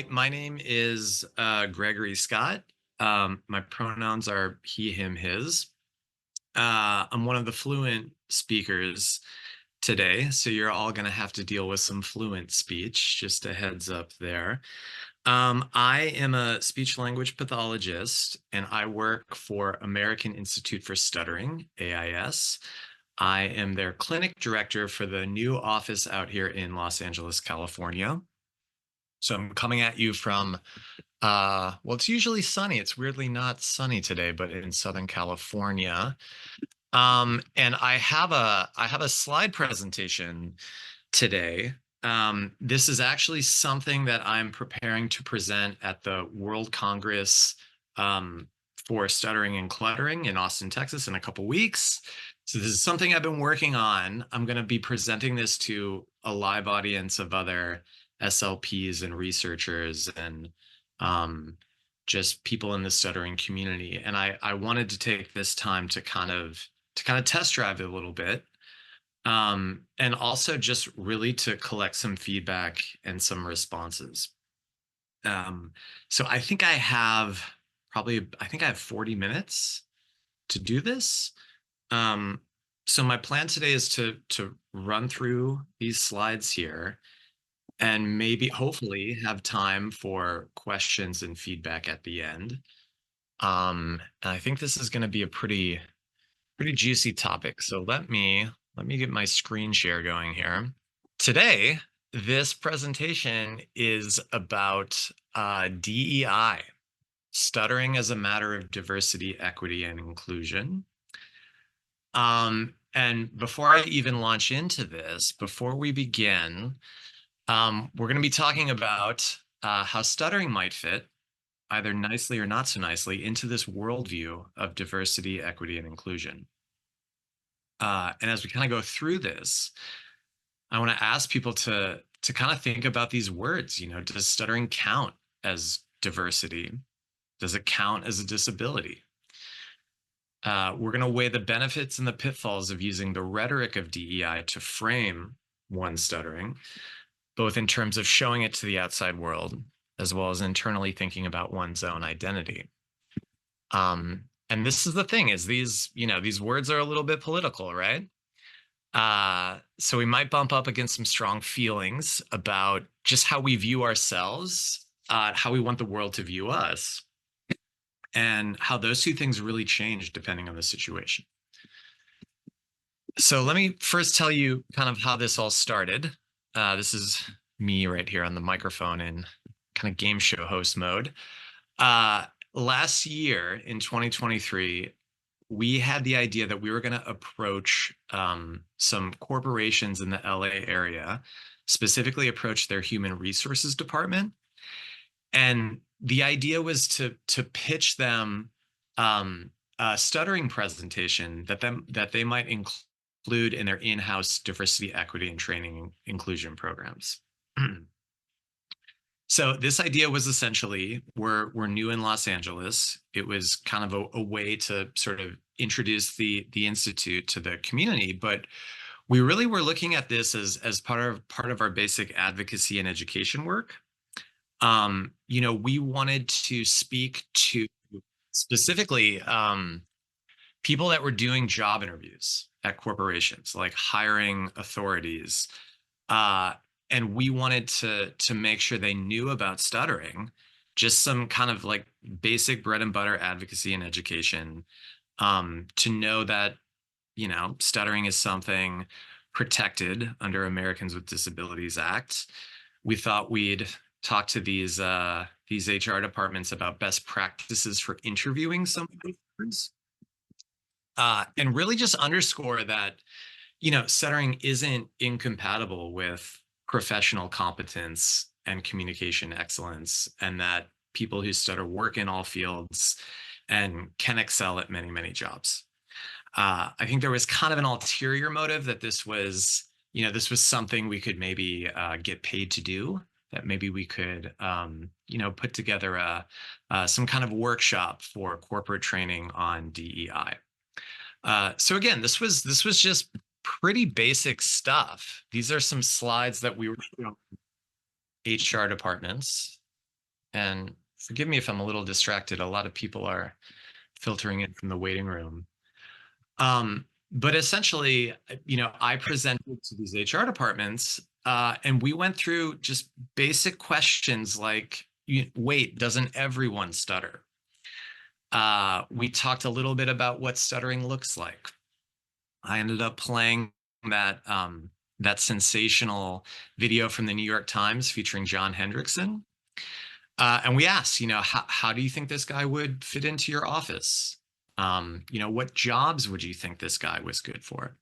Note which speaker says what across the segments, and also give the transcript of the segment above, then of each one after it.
Speaker 1: My name is Gregory Scott. My pronouns are he, him, his. I'm one of the fluent speakers today, so you're all going to have to deal with some fluent speech, just a heads up there. I am a speech language pathologist, and I work for American Institute for Stuttering, AIS. I am their clinic director for the new office out here in Los Angeles, California. So I'm coming at you from, well, it's usually sunny. It's weirdly not sunny today, but in Southern California. And I have a slide presentation today. This is actually something that I'm preparing to present at the World Congress for Stuttering and Cluttering in Austin, Texas in a couple weeks. So this is something I've been working on. I'm going to be presenting this to a live audience of other SLPs and researchers and just people in the stuttering community. And I wanted to take this time to kind of test drive it a little bit. And also just really to collect some feedback and some responses. So I think I have 40 minutes to do this. So my plan today is to run through these slides here and maybe hopefully have time for questions and feedback at the end. And I think this is going to be a pretty juicy topic. So let me get my screen share going here. Today, this presentation is about DEI, stuttering as a matter of diversity, equity, and inclusion. And before I even launch into this, before we begin, we're going to be talking about how stuttering might fit, either nicely or not so nicely, into this worldview of diversity, equity, and inclusion. And as we kind of go through this, I want to ask people to kind of think about these words. You know, does stuttering count as diversity? Does it count as a disability? We're going to weigh the benefits and the pitfalls of using the rhetoric of DEI to frame one's stuttering, both in terms of showing it to the outside world, as well as internally thinking about one's own identity. And this is the thing, is these words are a little bit political, right? So we might bump up against some strong feelings about just how we view ourselves, how we want the world to view us, and how those two things really change depending on the situation. So let me first tell you kind of how this all started. This is me right here on the microphone in kind of game show host mode. Last year in 2023, we had the idea that we were going to approach some corporations in the LA area, specifically approach their human resources department. And the idea was to pitch them a stuttering presentation that they might include in their in-house diversity, equity, and training inclusion programs. So this idea was essentially, we're new in Los Angeles. It was kind of a way to sort of introduce the Institute to the community, but we really were looking at this as part of our basic advocacy and education work. We wanted to speak to specifically people that were doing job interviews at corporations, like hiring authorities, and we wanted to make sure they knew about stuttering, just some kind of like basic bread and butter advocacy and education, to know that, stuttering is something protected under Americans with Disabilities Act. We thought we'd talk to these HR departments about best practices for interviewing somebody, and really just underscore that, stuttering isn't incompatible with professional competence and communication excellence, and that people who stutter work in all fields and can excel at many, many jobs. I think there was kind of an ulterior motive that this was something we could maybe get paid to do, that maybe we could, put together some kind of workshop for corporate training on DEI. So again, this was just pretty basic stuff. These are some slides that we were showing HR departments And forgive me if I'm a little distracted. A lot of people are filtering in from the waiting room. But essentially, I presented to these HR departments, and we went through just basic questions like, wait, doesn't everyone stutter? We talked a little bit about what stuttering looks like. I ended up playing that sensational video from the New York Times featuring John Hendrickson. And we asked, how do you think this guy would fit into your office? What jobs would you think this guy was good for?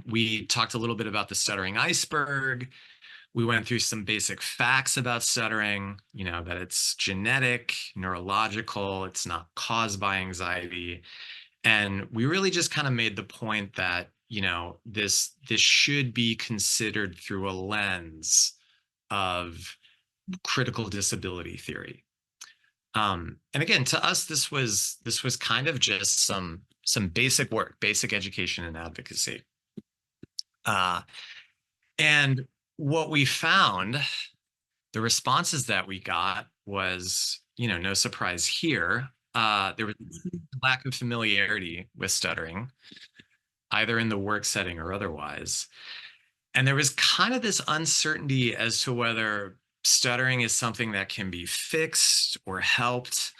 Speaker 1: We talked a little bit about the stuttering iceberg. We went through some basic facts about stuttering, that it's genetic, neurological, it's not caused by anxiety. And we really just kind of made the point that, this should be considered through a lens of critical disability theory. And again, to us, this was kind of just some basic work, basic education and advocacy. And what we found, the responses that we got was, no surprise here. There was a lack of familiarity with stuttering, either in the work setting or otherwise. And there was kind of this uncertainty as to whether stuttering is something that can be fixed or helped.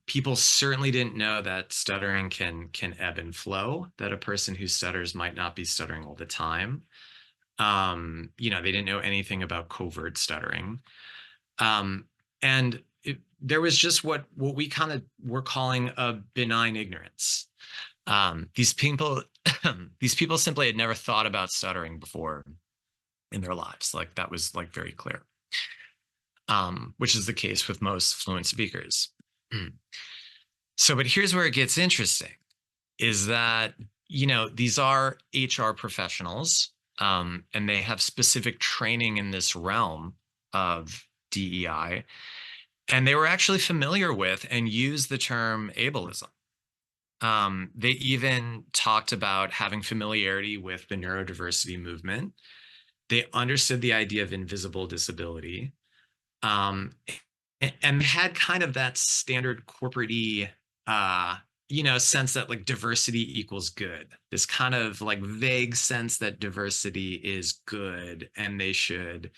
Speaker 1: People certainly didn't know that stuttering can ebb and flow, that a person who stutters might not be stuttering all the time. They didn't know anything about covert stuttering. And there was just what we kind of were calling a benign ignorance. These people simply had never thought about stuttering before in their lives. Like that was like very clear, which is the case with most fluent speakers. So, but here's where it gets interesting, is that, these are HR professionals, and they have specific training in this realm of DEI, and they were actually familiar with and used the term ableism. They even talked about having familiarity with the neurodiversity movement. They understood the idea of invisible disability, and had kind of that standard corporate-y, sense that like diversity equals good. This kind of like vague sense that diversity is good, and they should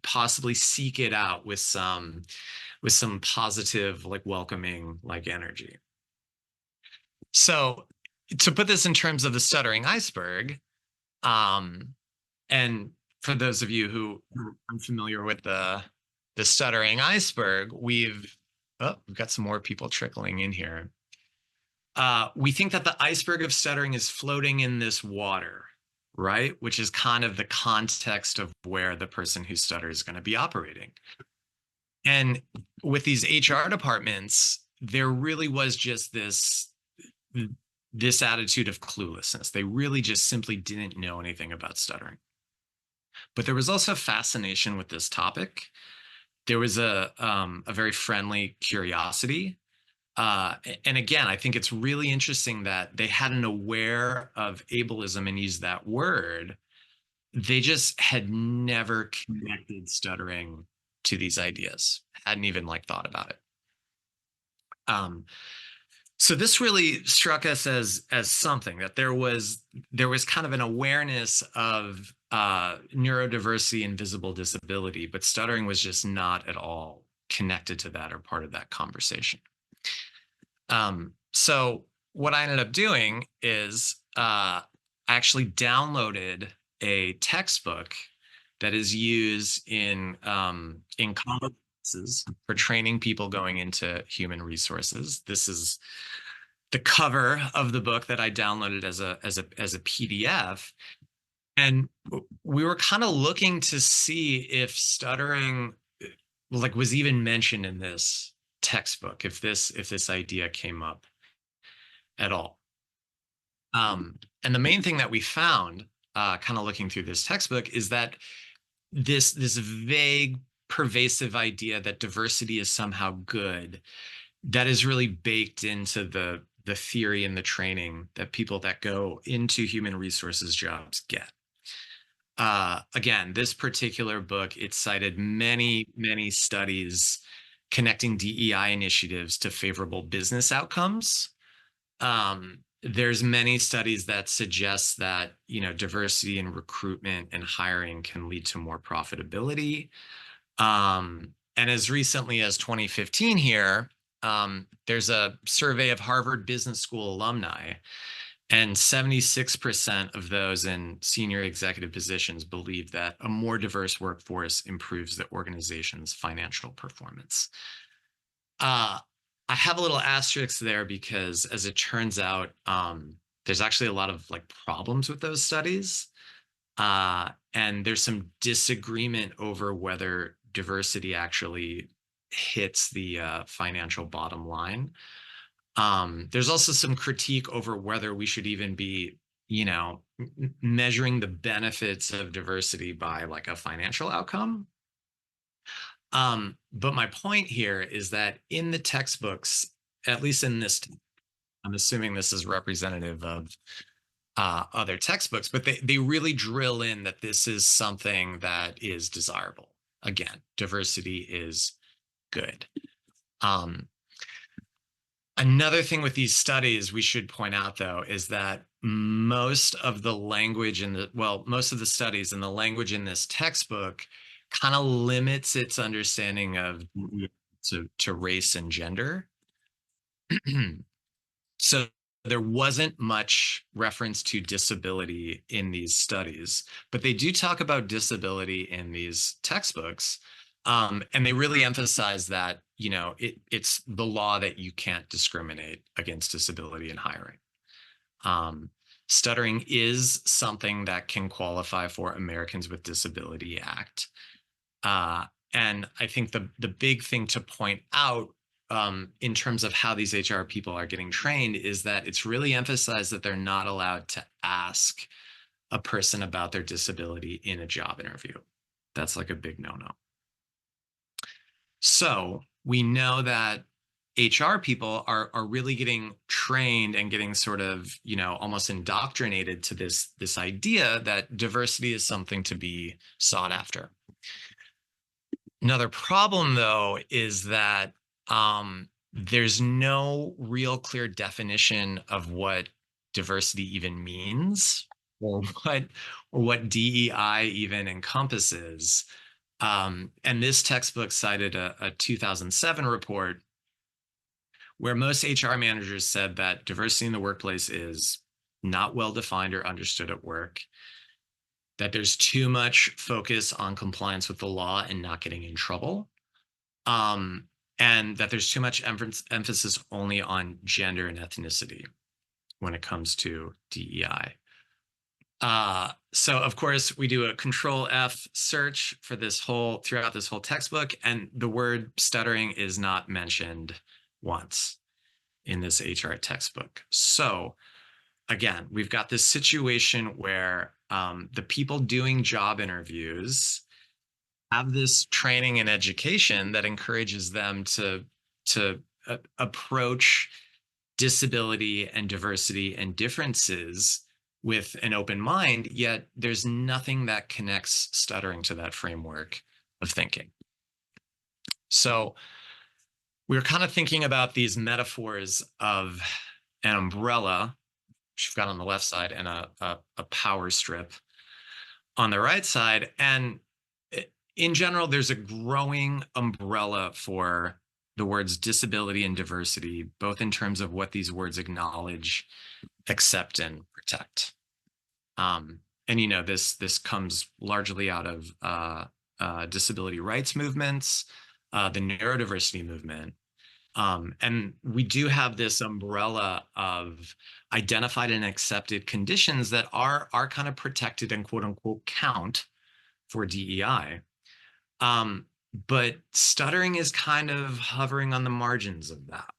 Speaker 1: possibly seek it out with some positive, like welcoming, like energy. So to put this in terms of the stuttering iceberg, and for those of you who are unfamiliar with the stuttering iceberg, we've got some more people trickling in here. We think that the iceberg of stuttering is floating in this water, right? Which is kind of the context of where the person who stutters is going to be operating. And with these HR departments, there really was just this attitude of cluelessness. They really just simply didn't know anything about stuttering. But there was also fascination with this topic. There was a very friendly curiosity. And again, I think it's really interesting that they hadn't aware of ableism and used that word. They just had never connected stuttering to these ideas, hadn't even like thought about it. So this really struck us as something, that there was kind of an awareness of neurodiversity and visible disability, but stuttering was just not at all connected to that or part of that conversation. So what I ended up doing is I actually downloaded a textbook that is used in colleges for training people going into human resources. This is the cover of the book that I downloaded as a PDF. And we were kind of looking to see if stuttering like was even mentioned in this textbook, if this idea came up at all. And the main thing that we found, kind of looking through this textbook, is that this vague, pervasive idea that diversity is somehow good, that is really baked into the theory and the training that people that go into human resources jobs get. again, this particular book, it cited many, many studies connecting DEI initiatives to favorable business outcomes. There's many studies that suggest that, diversity in recruitment and hiring can lead to more profitability. And as recently as 2015 here, there's a survey of Harvard Business School alumni, and 76% of those in senior executive positions believe that a more diverse workforce improves the organization's financial performance. I have a little asterisk there because, as it turns out, there's actually a lot of problems with those studies. And there's some disagreement over whether diversity actually hits the financial bottom line. There's also some critique over whether we should even be, measuring the benefits of diversity by a financial outcome. But my point here is that in the textbooks, at least in this, I'm assuming this is representative of other textbooks, but they really drill in that this is something that is desirable. Again, diversity is good. Another thing with these studies we should point out, though, is that most of the language most of the studies and the language in this textbook kind of limits its understanding of to race and gender. So there wasn't much reference to disability in these studies, but they do talk about disability in these textbooks. And they really emphasize that, it's the law that you can't discriminate against disability in hiring. Stuttering is something that can qualify for Americans with Disability Act. And I think the big thing to point out in terms of how these HR people are getting trained is that it's really emphasized that they're not allowed to ask a person about their disability in a job interview. That's a big no-no. So we know that HR people are really getting trained and getting sort of, almost indoctrinated to this idea that diversity is something to be sought after. Another problem, though, is that there's no real clear definition of what diversity even means, or what DEI even encompasses. And this textbook cited a 2007 report where most HR managers said that diversity in the workplace is not well defined or understood at work, that there's too much focus on compliance with the law and not getting in trouble, and that there's too much emphasis only on gender and ethnicity when it comes to DEI. So of course we do a Control F search for throughout this whole textbook, and the word stuttering is not mentioned once in this HR textbook. So again, we've got this situation where the people doing job interviews have this training and education that encourages them to approach disability and diversity and differences with an open mind, yet there's nothing that connects stuttering to that framework of thinking. So we're kind of thinking about these metaphors of an umbrella, which you've got on the left side, and a power strip on the right side. And in general, there's a growing umbrella for the words disability and diversity, both in terms of what these words acknowledge, accept, and protect. And this comes largely out of disability rights movements, the neurodiversity movement. And we do have this umbrella of identified and accepted conditions that are kind of protected and quote unquote count for DEI. But stuttering is kind of hovering on the margins of that.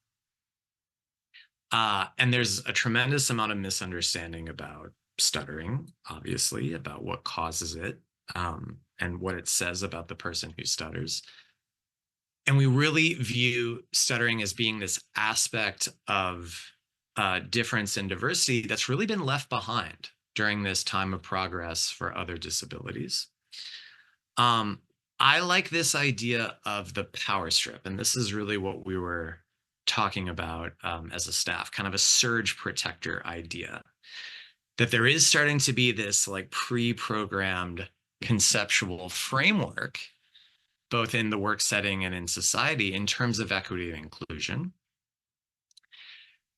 Speaker 1: And there's a tremendous amount of misunderstanding about stuttering, obviously, about what causes it, and what it says about the person who stutters. And we really view stuttering as being this aspect of difference and diversity that's really been left behind during this time of progress for other disabilities. I like this idea of the power strip, and this is really what we were talking about as a staff, kind of a surge protector idea, that there is starting to be this like pre-programmed conceptual framework, both in the work setting and in society, in terms of equity and inclusion.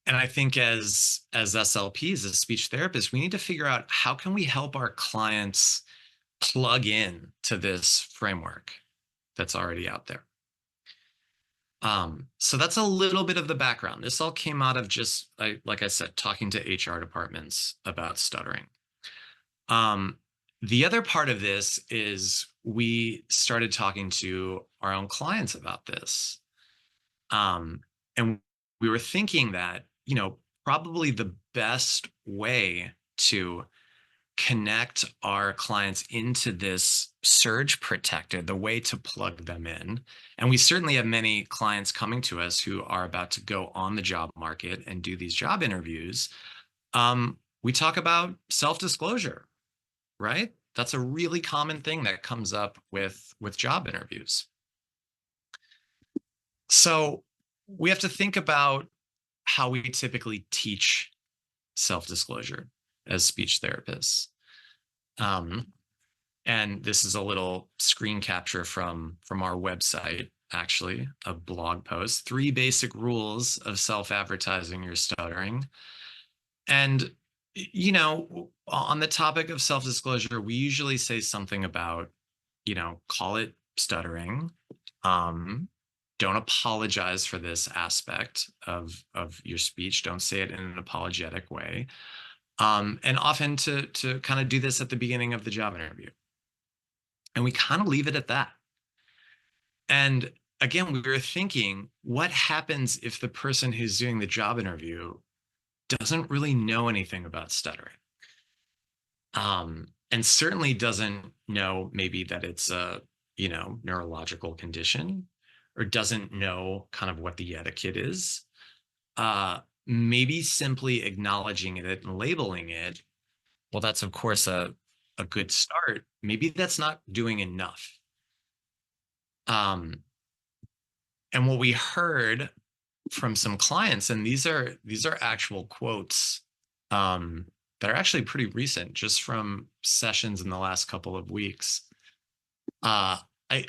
Speaker 1: And I think as SLPs, as speech therapists, we need to figure out how can we help our clients plug in to this framework that's already out there. So that's a little bit of the background. This all came out of just, like I said, talking to HR departments about stuttering. The other part of this is we started talking to our own clients about this. And we were thinking that, probably the best way to connect our clients into this surge protector, the way to plug them in. And we certainly have many clients coming to us who are about to go on the job market and do these job interviews. We talk about self-disclosure, right? That's a really common thing that comes up with job interviews. So we have to think about how we typically teach self-disclosure as speech therapists. And this is a little screen capture from our website, actually, a blog post, 3 basic rules of self-advertising your stuttering. And, on the topic of self-disclosure, we usually say something about, call it stuttering. Don't apologize for this aspect of your speech. Don't say it in an apologetic way. And often to kind of do this at the beginning of the job interview. And we kind of leave it at that. And again, we were thinking, what happens if the person who's doing the job interview doesn't really know anything about stuttering? And certainly doesn't know maybe that it's a, neurological condition, or doesn't know kind of what the etiquette is. Maybe simply acknowledging it and labeling it, well, that's of course a good start. Maybe that's not doing enough. And what we heard from some clients, and these are actual quotes that are actually pretty recent, just from sessions in the last couple of weeks. I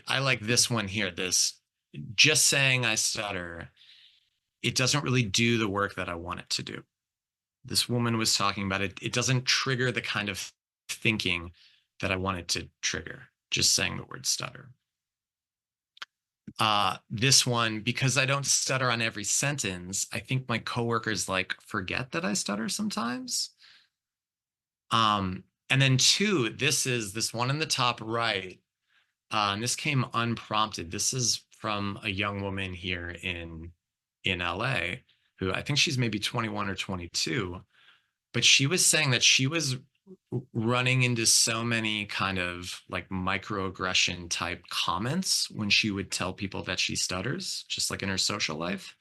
Speaker 1: like this one here, this, just saying I stutter, it doesn't really do the work that I want it to do. This woman was talking about it. It doesn't trigger the kind of thinking that I want it to trigger, just saying the word stutter. This one, because I don't stutter on every sentence, I think my coworkers forget that I stutter sometimes. And then 2, this one in the top right, and this came unprompted. This is from a young woman here in LA, who I think she's maybe 21 or 22, but she was saying that she was running into so many kind of microaggression type comments when she would tell people that she stutters, just in her social life.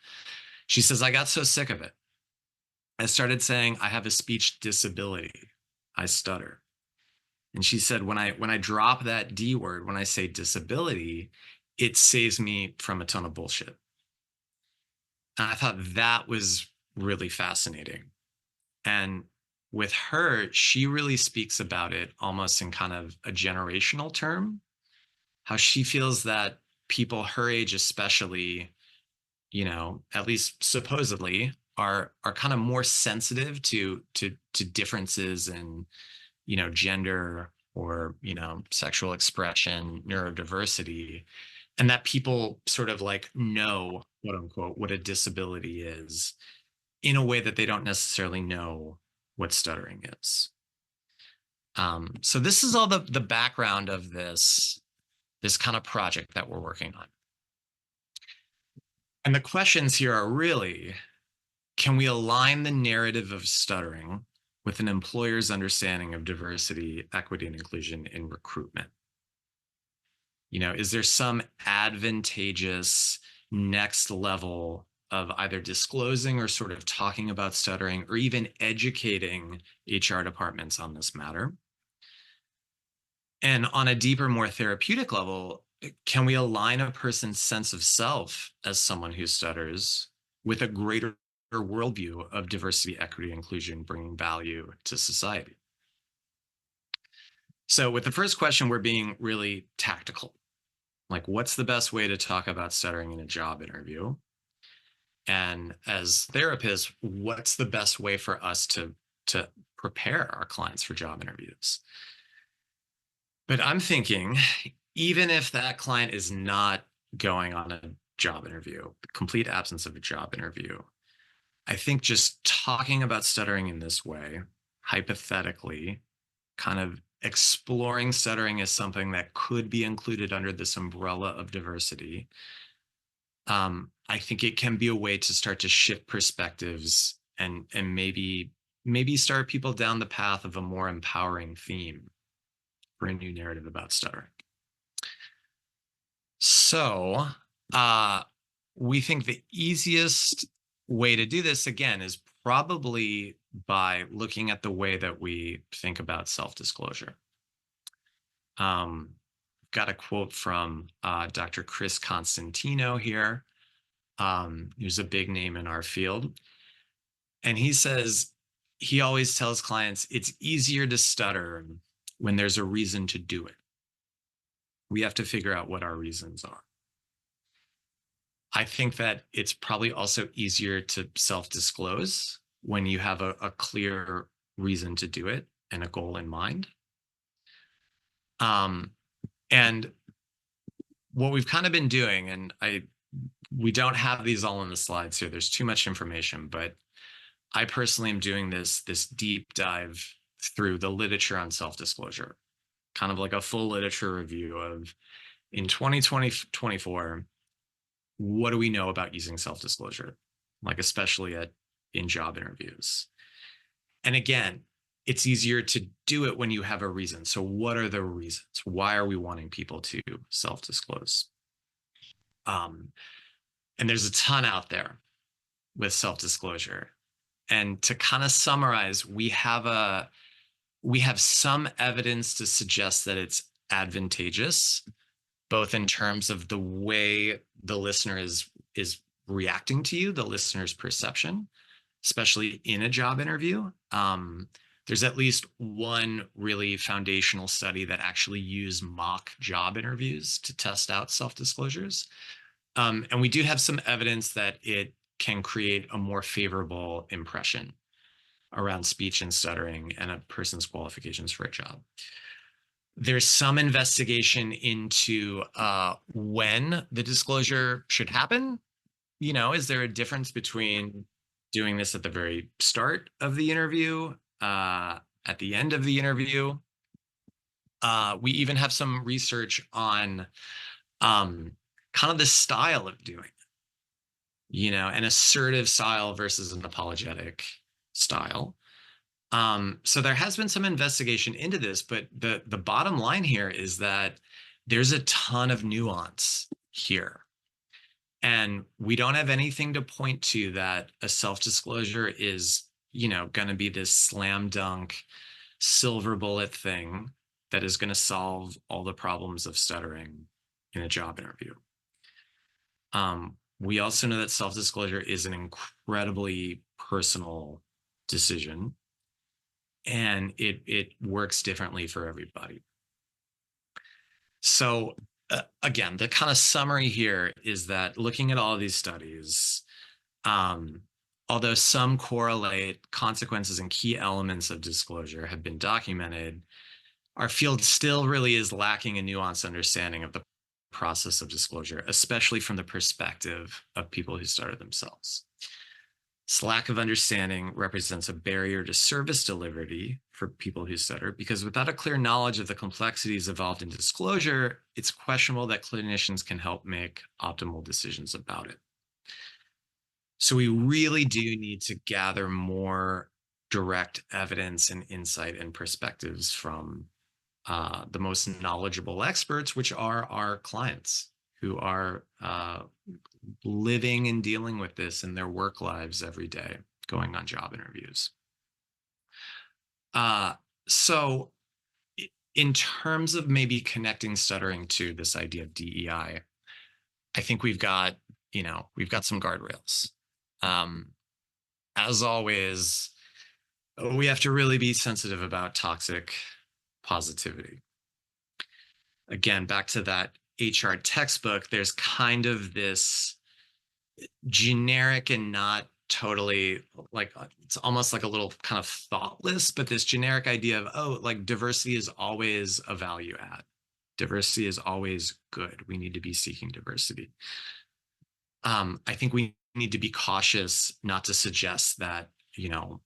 Speaker 1: She says, I got so sick of it. I started saying I have a speech disability. I stutter. And she said, when I drop that D word, when I say disability, it saves me from a ton of bullshit. And I thought that was really fascinating. And with her, she really speaks about it almost in kind of a generational term, how she feels that people her age especially, at least supposedly, are kind of more sensitive to differences in, gender or, sexual expression, neurodiversity, and that people sort of know, quote unquote, what a disability is in a way that they don't necessarily know what stuttering is. So this is all the background of this kind of project that we're working on. And the questions here are really, can we align the narrative of stuttering with an employer's understanding of diversity, equity, and inclusion in recruitment? Is there some advantageous next level of either disclosing or sort of talking about stuttering or even educating HR departments on this matter? And on a deeper, more therapeutic level, can we align a person's sense of self as someone who stutters with a greater worldview of diversity, equity, inclusion, bringing value to society? So with the first question, we're being really tactical. Like, what's the best way to talk about stuttering in a job interview? And as therapists, what's the best way for us to prepare our clients for job interviews? But I'm thinking, even if that client is not going on a job interview, complete absence of a job interview, I think just talking about stuttering in this way, hypothetically, kind of exploring stuttering as something that could be included under this umbrella of diversity, I think it can be a way to start to shift perspectives and maybe start people down the path of a more empowering theme for a new narrative about stuttering. So we think the easiest way to do this, again, is probably by looking at the way that we think about self-disclosure. Got a quote from Dr. Chris Constantino here. Who's a big name in our field. And he says, he always tells clients, it's easier to stutter when there's a reason to do it. We have to figure out what our reasons are. I think that it's probably also easier to self-disclose when you have a clear reason to do it and a goal in mind. And what we've kind of been doing, and we don't have these all on the slides here, there's too much information, but I personally am doing this deep dive through the literature on self-disclosure, kind of like a full literature review of, in 2024, what do we know about using self-disclosure, like especially in job interviews? And again, it's easier to do it when you have a reason. So what are the reasons? Why are we wanting people to self-disclose? And there's a ton out there with self-disclosure. And to kind of summarize, we have some evidence to suggest that it's advantageous, both in terms of the way the listener is reacting to you, the listener's perception, especially in a job interview. There's at least one really foundational study that actually used mock job interviews to test out self-disclosures. And we do have some evidence that it can create a more favorable impression around speech and stuttering and a person's qualifications for a job. There's some investigation into when the disclosure should happen. Is there a difference between doing this at the very start of the interview, at the end of the interview? We even have some research on kind of the style of doing it, an assertive style versus an apologetic style. So there has been some investigation into this, but the bottom line here is that there's a ton of nuance here. And we don't have anything to point to that a self-disclosure is, going to be this slam dunk silver bullet thing that is going to solve all the problems of stuttering in a job interview. We also know that self-disclosure is an incredibly personal decision, and it works differently for everybody. So again, the kind of summary here is that looking at all of these studies, although some correlate consequences and key elements of disclosure have been documented, our field still really is lacking a nuanced understanding of the process of disclosure, especially from the perspective of people who stutter themselves. This lack of understanding represents a barrier to service delivery for people who stutter, because without a clear knowledge of the complexities involved in disclosure, it's questionable that clinicians can help make optimal decisions about it. So we really do need to gather more direct evidence and insight and perspectives from the most knowledgeable experts, which are our clients, who are living and dealing with this in their work lives every day, going on job interviews. So in terms of maybe connecting stuttering to this idea of DEI, I think we've got some guardrails. As always, we have to really be sensitive about toxic positivity. Again, back to that HR textbook, there's kind of this generic and not totally, like, it's almost like a little kind of thoughtless, but this generic idea of, oh, like diversity is always a value add. Diversity is always good. We need to be seeking diversity. I think we need to be cautious not to suggest that, you're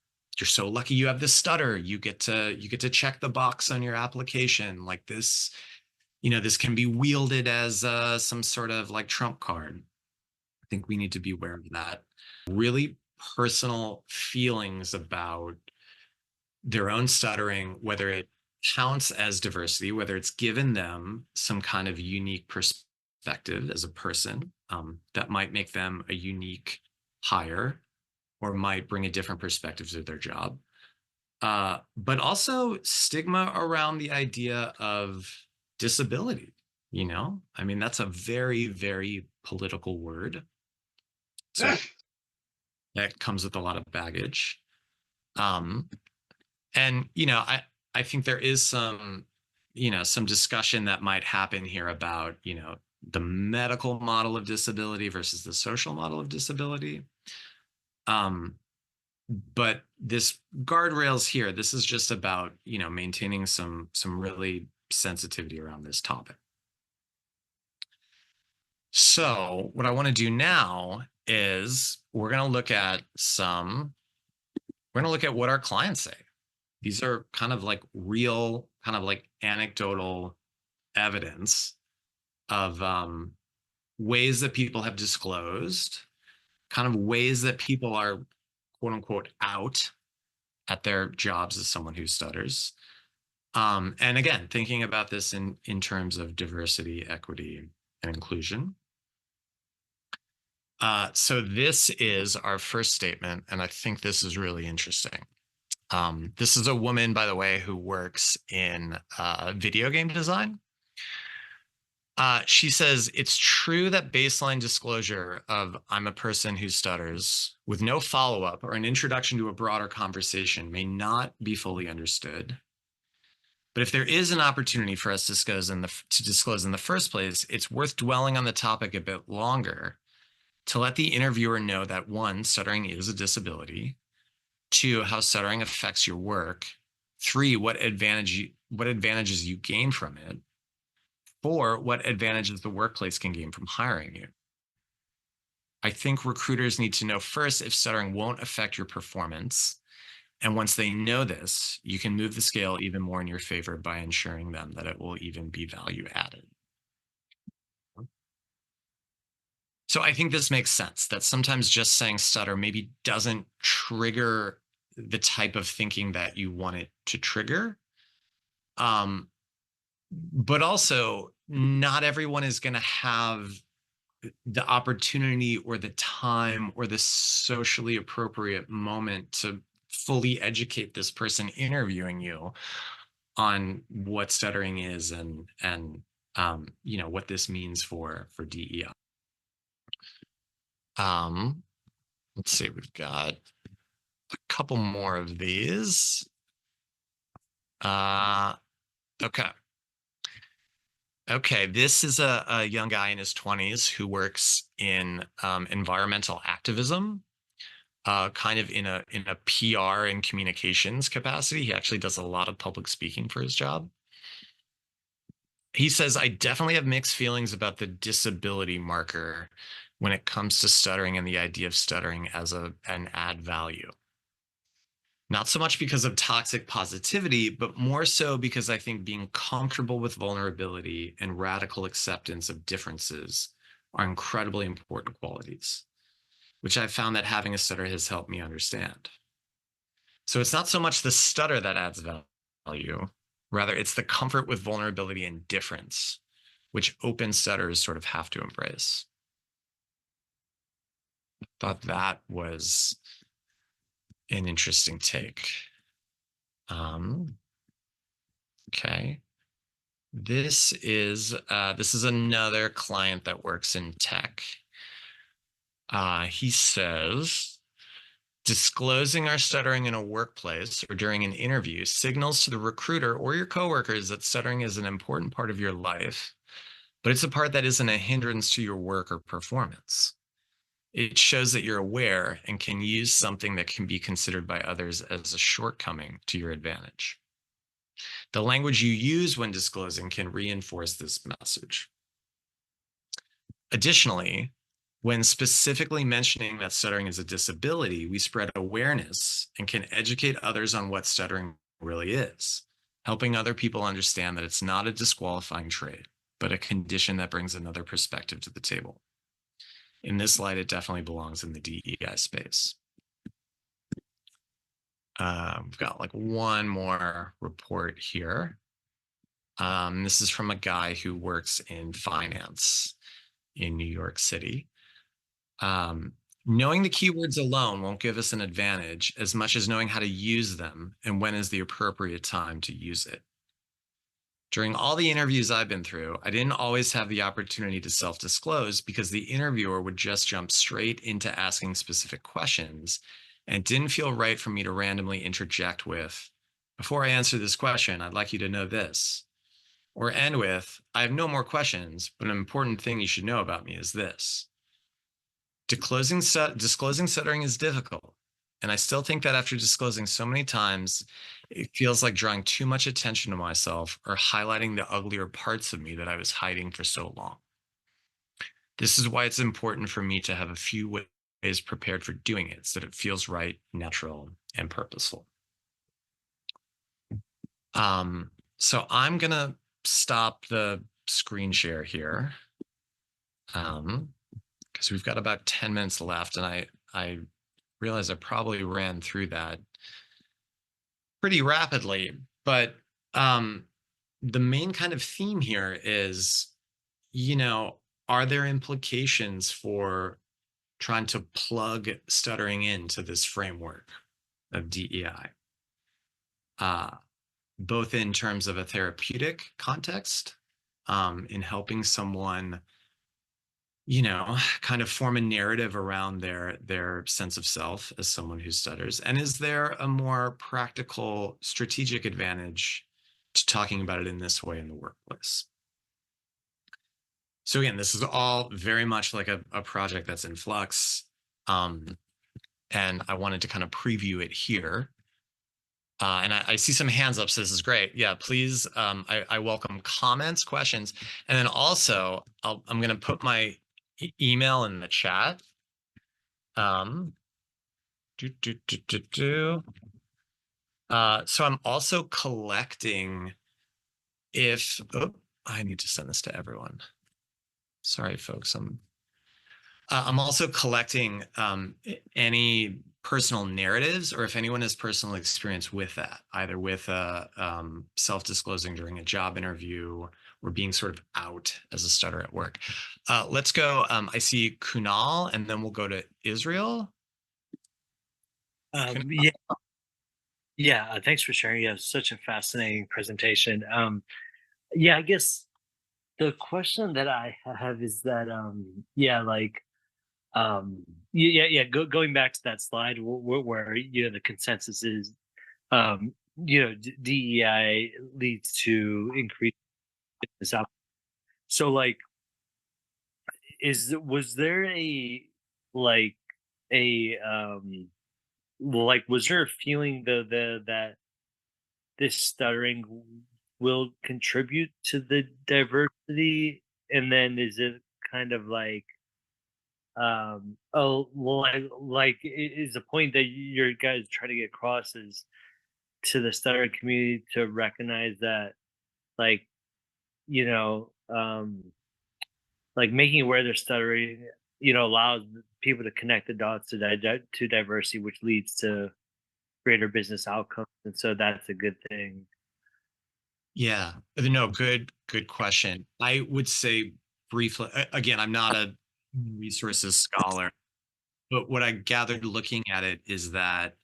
Speaker 1: so lucky you have this stutter. You get to check the box on your application. Like this, this can be wielded as some sort of like trump card. I think we need to be aware of that. Really personal feelings about their own stuttering, whether it counts as diversity, whether it's given them some kind of unique perspective as a person that might make them a unique hire or might bring a different perspective to their job. But also stigma around the idea of disability, I mean, that's a very, very political word. So that comes with a lot of baggage. And, I think there is some discussion that might happen here about, the medical model of disability versus the social model of disability. But this guardrails here, this is just about, maintaining some really sensitivity around this topic. So what I want to do now is we're going to look at what our clients say. These are kind of like real, kind of like anecdotal evidence of ways that people have disclosed, kind of ways that people are, quote unquote, out at their jobs as someone who stutters. And again, thinking about this in terms of diversity, equity, and inclusion. So this is our first statement, and I think this is really interesting. This is a woman, by the way, who works in video game design. She says, it's true that baseline disclosure of I'm a person who stutters with no follow-up or an introduction to a broader conversation may not be fully understood. But if there is an opportunity for us to disclose in the first place, it's worth dwelling on the topic a bit longer to let the interviewer know that 1, stuttering is a disability, 2, how stuttering affects your work, 3, what advantages you gain from it, 4, what advantages the workplace can gain from hiring you. I think recruiters need to know first if stuttering won't affect your performance. And once they know this, you can move the scale even more in your favor by ensuring them that it will even be value added. So I think this makes sense, that sometimes just saying stutter maybe doesn't trigger the type of thinking that you want it to trigger. But also, not everyone is going to have the opportunity or the time or the socially appropriate moment to fully educate this person interviewing you on what stuttering is and what this means for DEI. Let's see, we've got a couple more of these. Okay, this is a young guy in his 20s who works in environmental activism, kind of in a PR and communications capacity. He actually does a lot of public speaking for his job. He says, I definitely have mixed feelings about the disability marker when it comes to stuttering and the idea of stuttering as an add value. Not so much because of toxic positivity, but more so because I think being comfortable with vulnerability and radical acceptance of differences are incredibly important qualities, which I've found that having a stutter has helped me understand. So it's not so much the stutter that adds value, rather it's the comfort with vulnerability and difference, which open stutters sort of have to embrace. thought that was an interesting take. Okay. This is another client that works in tech. He says, disclosing our stuttering in a workplace or during an interview signals to the recruiter or your coworkers that stuttering is an important part of your life, but it's a part that isn't a hindrance to your work or performance. It shows that you're aware and can use something that can be considered by others as a shortcoming to your advantage. The language you use when disclosing can reinforce this message. Additionally, when specifically mentioning that stuttering is a disability, we spread awareness and can educate others on what stuttering really is, helping other people understand that it's not a disqualifying trait, but a condition that brings another perspective to the table. In this light, it definitely belongs in the DEI space. We've got like one more report here. This is from a guy who works in finance in New York City. Knowing the keywords alone won't give us an advantage as much as knowing how to use them and when is the appropriate time to use it. During all the interviews I've been through, I didn't always have the opportunity to self-disclose because the interviewer would just jump straight into asking specific questions, and it didn't feel right for me to randomly interject with, before I answer this question, I'd like you to know this. Or end with, I have no more questions, but an important thing you should know about me is this. Disclosing stuttering is difficult, and I still think that after disclosing so many times, it feels like drawing too much attention to myself or highlighting the uglier parts of me that I was hiding for so long. This is why it's important for me to have a few ways prepared for doing it so that it feels right, natural, and purposeful. So I'm going to stop the screen share here because we've got about 10 minutes left, and I realize I probably ran through that pretty rapidly, but the main kind of theme here is, are there implications for trying to plug stuttering into this framework of DEI? Both in terms of a therapeutic context, in helping someone, kind of form a narrative around their sense of self as someone who stutters. And is there a more practical, strategic advantage to talking about it in this way in the workplace? So again, this is all very much like a project that's in flux. And I wanted to kind of preview it here. And I see some hands up, so this is great. Yeah, please, I welcome comments, questions. And then also, I'm going to put my email in the chat. So I'm also collecting I need to send this to everyone. Sorry, folks. I'm also collecting any personal narratives, or if anyone has personal experience with that, either with self-disclosing during a job interview or being sort of out as a stutter at work. Let's go. I see Kunal, and then we'll go to Israel.
Speaker 2: Yeah. Thanks for sharing. Yeah, such a fascinating presentation. Yeah, I guess the question that I have is that, going back to that slide where the consensus is, DEI leads to increased business out. So, like, was there like a was there a feeling that this stuttering will contribute to the diversity, and then is it kind of like, is the point that your guys try to get across is to the stuttering community to recognize that, like, you know um like, making aware they're stuttering, allows people to connect the dots to diversity, which leads to greater business outcomes, and so that's a good thing.
Speaker 1: Yeah, no, good question. I would say briefly, again, I'm not a resources scholar. But what I gathered looking at it is that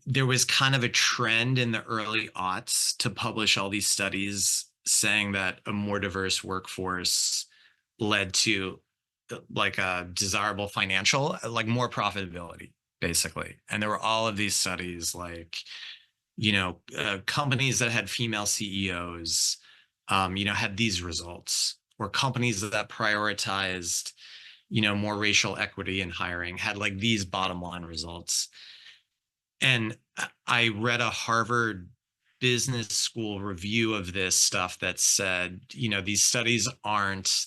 Speaker 1: there was kind of a trend in the early aughts to publish all these studies saying that a more diverse workforce led to like a desirable financial, like more profitability, basically. And there were all of these studies like, companies that had female CEOs, had these results, or companies that prioritized, more racial equity in hiring had like these bottom line results. And I read a Harvard Business School review of this stuff that said, these studies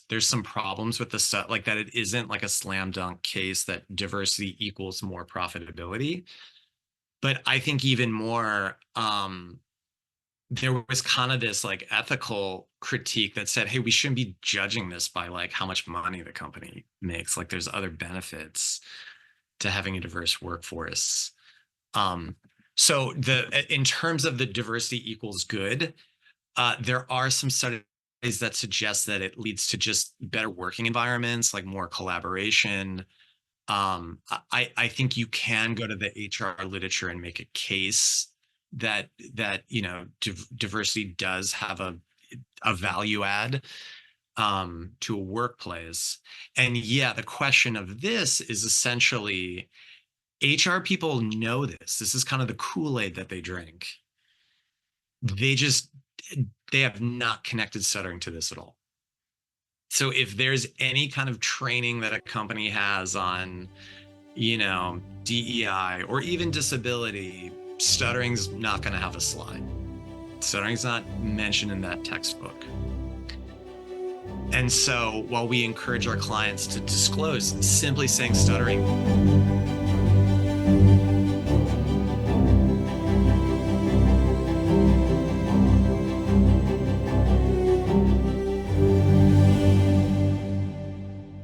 Speaker 1: there's some problems with the stuff, like that it isn't like a slam dunk case that diversity equals more profitability. But I think even more, there was kind of this like ethical critique that said, hey, we shouldn't be judging this by like how much money the company makes. Like there's other benefits to having a diverse workforce. So in terms of the diversity equals good, there are some studies that suggest that it leads to just better working environments, like more collaboration. I think you can go to the HR literature and make a case that diversity does have a value add to a workplace. And yeah, the question of this is essentially, HR people know this. This is kind of the Kool-Aid that they drink. They have not connected stuttering to this at all. So if there's any kind of training that a company has on, DEI or even disability, stuttering's not going to have a slide. Stuttering's not mentioned in that textbook. And so while we encourage our clients to disclose, simply saying stuttering